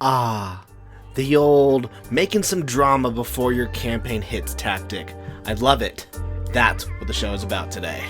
Ah, the old making some drama before your campaign hits tactic. I love it. That's what the show is about today.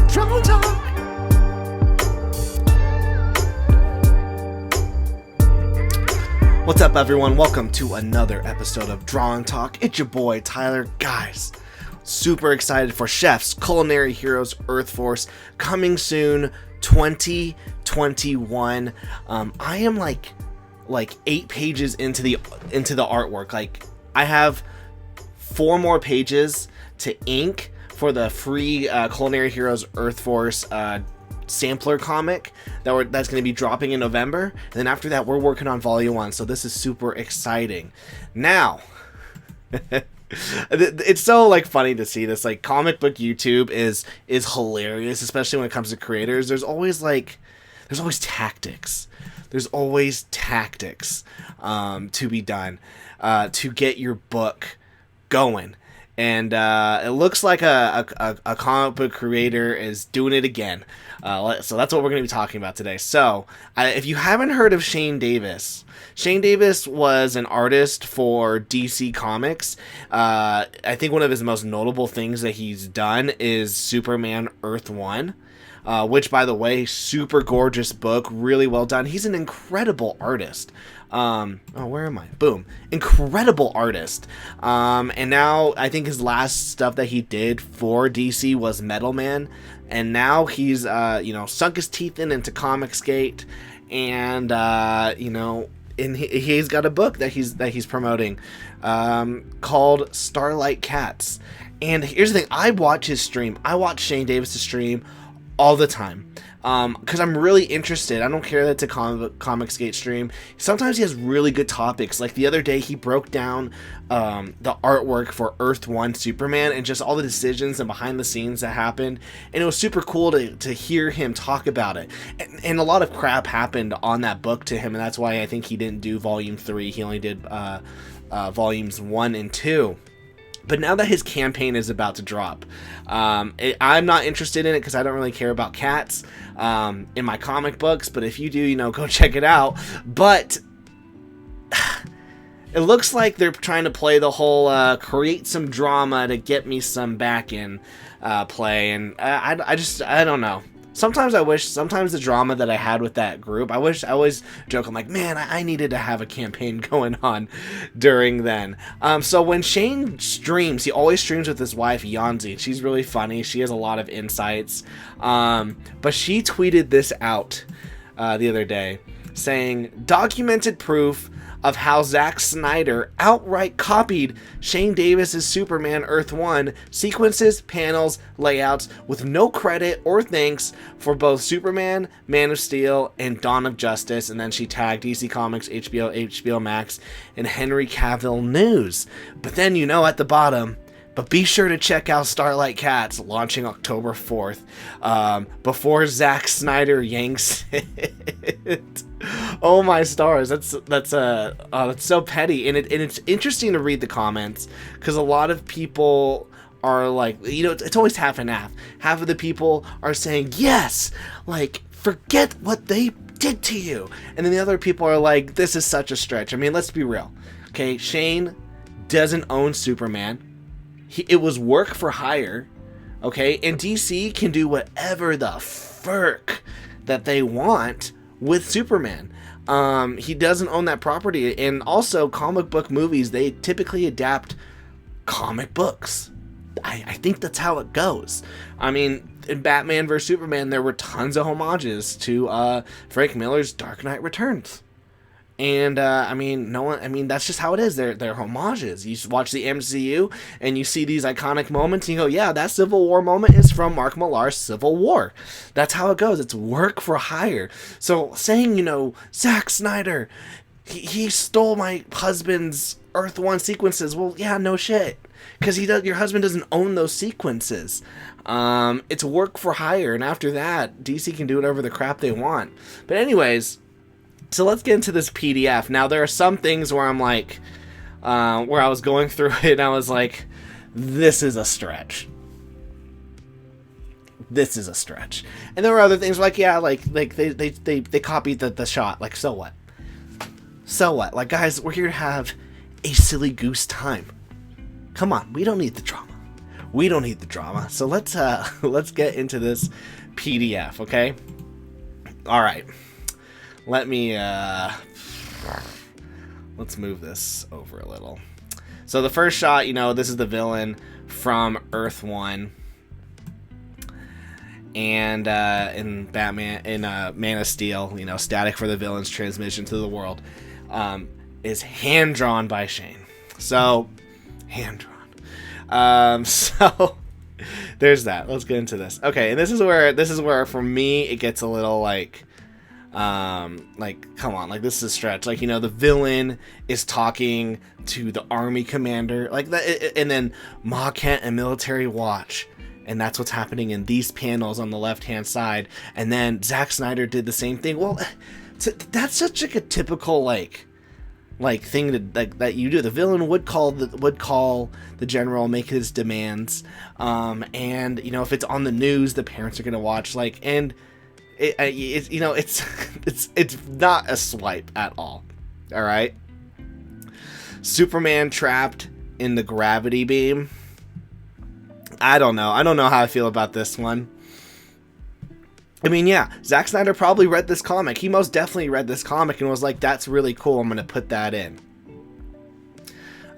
Drama Talk! What's up, everyone? Welcome to another episode of Drawing Talk. It's your boy, Tyler. Guys, super excited for Chef's Culinary Heroes Earth Force coming soon, 2021. I am like 8 pages into the artwork. Like, I have 4 more pages to ink for the free Culinary Heroes Earth Force sampler comic that's going to be dropping in November, and then after that we're working on volume 1, so this is super exciting. Now it's so like funny to see this. Like, comic book YouTube is hilarious, especially when it comes to creators. There's always tactics to be done to get your book going. And it looks like a comic book creator is doing it again. So that's what we're going to be talking about today. So if you haven't heard of Shane Davis was an artist for DC Comics. I think one of his most notable things that he's done is Superman Earth 1. Which, by the way, super gorgeous book, really well done. He's an incredible artist. Where am I? Boom. Incredible artist. And now I think his last stuff that he did for DC was Metal Man. And now he's, sunk his teeth into Comicsgate. And, he's got a book that he's promoting, called Starlight Cats. And here's the thing. I watch his stream. I watch Shane Davis' stream all the time, because I'm really interested. I don't care that it's a Comicsgate stream. Sometimes he has really good topics. Like the other day, he broke down the artwork for Earth 1 Superman and just all the decisions and behind the scenes that happened, and it was super cool to hear him talk about it. And a lot of crap happened on that book to him, and that's why I think he didn't do volume 3. He only did volumes 1 and 2. But now that his campaign is about to drop, I'm not interested in it because I don't really care about cats in my comic books. But if you do, go check it out. But it looks like they're trying to play the whole create some drama to get me some back in play. And I don't know. Sometimes the drama that I had with that group, I always joke, I'm like, man, I needed to have a campaign going on during then. So when Shane streams, he always streams with his wife, Yanzi. She's really funny. She has a lot of insights. But she tweeted this out the other day, saying, documented proof of how Zack Snyder outright copied Shane Davis's Superman Earth 1 sequences, panels, layouts with no credit or thanks for both Superman, Man of Steel, and Dawn of Justice. And then she tagged DC Comics, HBO Max, and Henry Cavill News. But then, at the bottom, but be sure to check out Starlight Cats, launching October 4th, before Zack Snyder yanks it. Oh my stars, that's so petty, and it's interesting to read the comments, because a lot of people are like, it's always half and half. Half of the people are saying, yes, like, forget what they did to you, and then the other people are like, this is such a stretch. I mean, let's be real, okay? Shane doesn't own Superman. It was work for hire, okay? And DC can do whatever the FERK that they want with Superman. He doesn't own that property. And also, comic book movies, they typically adapt comic books. I think that's how it goes. I mean, in Batman vs. Superman, there were tons of homages to Frank Miller's Dark Knight Returns. And that's just how it is. They're homages. You watch the MCU and you see these iconic moments and you go, yeah, that Civil War moment is from Mark Millar's Civil War. That's how it goes. It's work for hire. So saying, Zack Snyder, he stole my husband's Earth 1 sequences. Well, yeah, no shit. Because your husband doesn't own those sequences. It's work for hire. And after that, DC can do whatever the crap they want. But anyways, so let's get into this PDF. Now, there are some things where I'm like, where I was going through it and I was like, this is a stretch. this is a stretch. And there were other things like, yeah, like they copied the shot. Like, so what? So what? Like, guys, we're here to have a silly goose time. Come on, we don't need the drama. We don't need the drama. So let's get into this PDF, okay? All right. Let me let's move this over a little. So the first shot, you know, this is the villain from Earth 1. And in Batman, in Man of Steel, you know, static for the villain's transmission to the world, is hand drawn by Shane. So, hand drawn. So there's that. Let's get into this. Okay, and this is where for me it gets a little like come on, like this is a stretch. Like, you know, the villain is talking to the army commander, like that, and then Ma Kent and military watch. And that's what's happening in these panels on the left-hand side. And then Zack Snyder did the same thing. Well, that's such like a typical like thing that you do. The villain would call the general, make his demands. And you know, if it's on the news, the parents are gonna watch. Like, and it's you know, it's not a swipe at all. All right. Superman trapped in the gravity beam. I don't know how I feel about this one. I mean, yeah, Zack Snyder probably read this comic. He most definitely read this comic and was like, that's really cool. I'm going to put that in.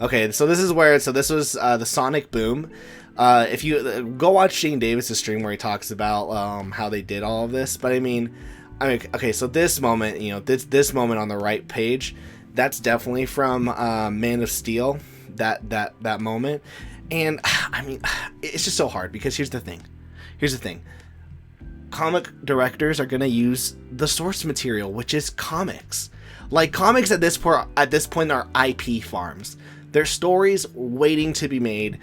Okay, so this is where, this was the Sonic Boom. If you go watch Shane Davis' stream where he talks about how they did all of this. But I mean, okay, so this moment, you know, this moment on the right page, that's definitely from Man of Steel, that moment. And I mean, it's just so hard because here's the thing. Comic directors are going to use the source material, which is comics. Like, comics at this point are IP farms. They're stories waiting to be made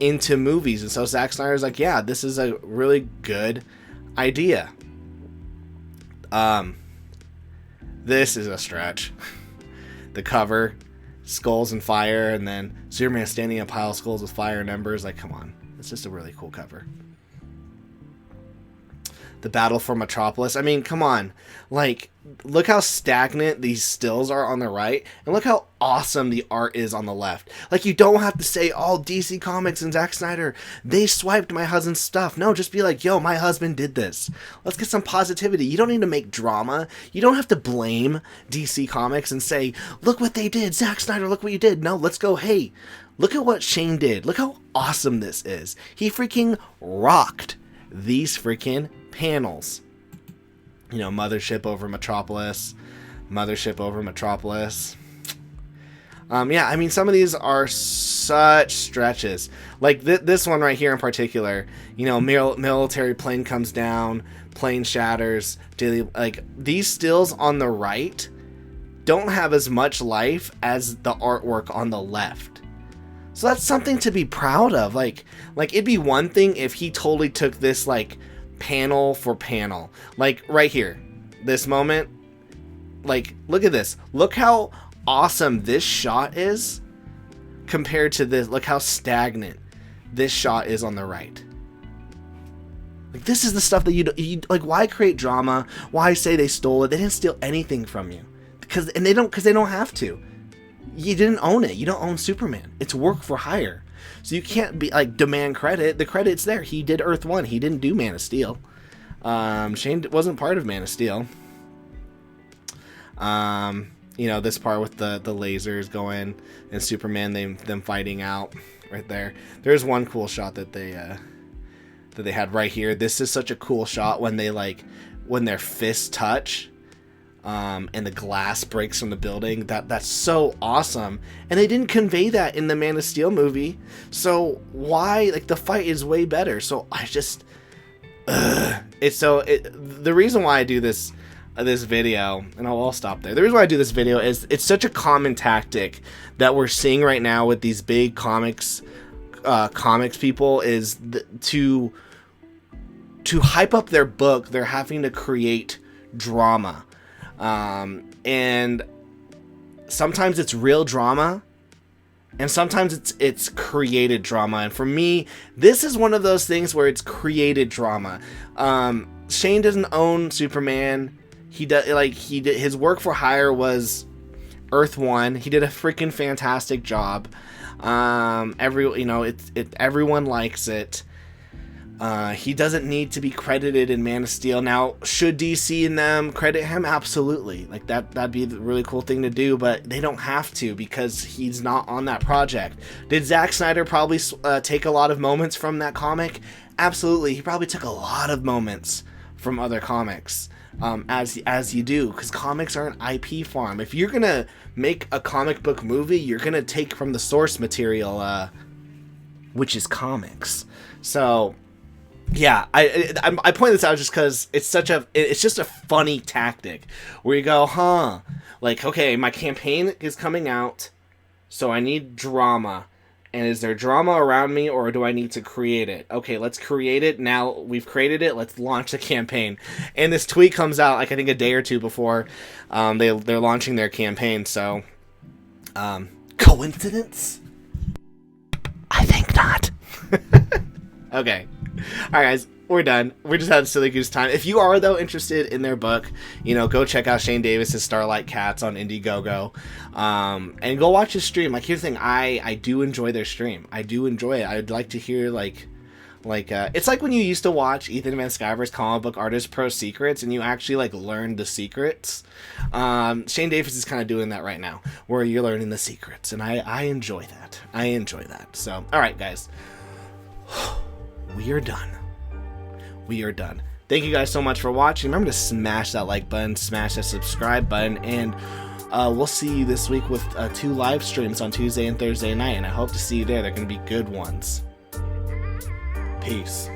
into movies. And so Zack Snyder's like, yeah, this is a really good idea. This is a stretch. The cover, skulls and fire, and then Superman standing in a pile of skulls with fire and embers. Like, come on, it's just a really cool cover. The battle for Metropolis. I mean, come on, like, look how stagnant these stills are on the right, and look how awesome the art is on the left. Like, you don't have to say, oh, DC Comics and Zack Snyder, they swiped my husband's stuff. No, just be like, yo, my husband did this. Let's get some positivity. You don't need to make drama. You don't have to blame DC Comics and say, look what they did. Zack Snyder, look what you did. No, let's go, hey, look at what Shane did. Look how awesome this is. He freaking rocked these freaking panels. You know, Mothership over Metropolis. Yeah, I mean, some of these are such stretches. Like this one right here in particular, you know, military plane comes down, plane shatters, like, these stills on the right don't have as much life as the artwork on the left. So that's something to be proud of. Like it'd be one thing if he totally took this, like, panel for panel. Like, right here, this moment, like, look at this. Look how awesome this shot is compared to this. Look how stagnant this shot is on the right. Like, this is the stuff that you like. Why create drama? Why say they stole it? They didn't steal anything from you, because they don't have to. You didn't own it. You don't own Superman. It's work for hire. So you can't be like, demand credit. The credit's there. He did Earth 1. He didn't do Man of Steel. Shane wasn't part of Man of Steel. You know, this part with the lasers going and Superman, them fighting out right there. There's one cool shot that they had right here. This is such a cool shot when when their fists touch. And the glass breaks from the building. That's so awesome. And they didn't convey that in the Man of Steel movie. So why? Like, the fight is way better. So I just, the reason why I do this video, and I'll stop there. The reason why I do this video is it's such a common tactic that we're seeing right now with these big comics people is to hype up their book. They're having to create drama. And sometimes it's real drama, and sometimes it's created drama. And for me, this is one of those things where it's created drama. Shane doesn't own Superman. His work for hire was Earth One. He did a freaking fantastic job. Everyone likes it. He doesn't need to be credited in Man of Steel. Now, should DC and them credit him? Absolutely. Like that'd be a really cool thing to do, but they don't have to because he's not on that project. Did Zack Snyder probably take a lot of moments from that comic? Absolutely. He probably took a lot of moments from other comics. As you do, because comics are an IP farm. If you're gonna make a comic book movie, you're gonna take from the source material, which is comics. So, yeah, I point this out just because it's just a funny tactic where you go, like, okay, my campaign is coming out, so I need drama. And is there drama around me, or do I need to create it? Okay, let's create it. Now we've created it. Let's launch the campaign. And this tweet comes out, like, I think a day or two before they're launching their campaign. So, coincidence? I think not. Okay. All right, guys. We're done. We're just having silly goose time. If you are, though, interested in their book, go check out Shane Davis's Starlight Cats on Indiegogo. And go watch his stream. Like, here's the thing. I do enjoy their stream. I do enjoy it. I'd like to hear, it's like when you used to watch Ethan Van Sciver's Comic Book Artist Pro Secrets, and you actually, learned the secrets. Shane Davis is kind of doing that right now, where you're learning the secrets. And I enjoy that. I enjoy that. So, all right, guys. We are done. We are done. Thank you guys so much for watching. Remember to smash that like button, smash that subscribe button, and we'll see you this week with 2 live streams on Tuesday and Thursday night, and I hope to see you there. They're going to be good ones. Peace.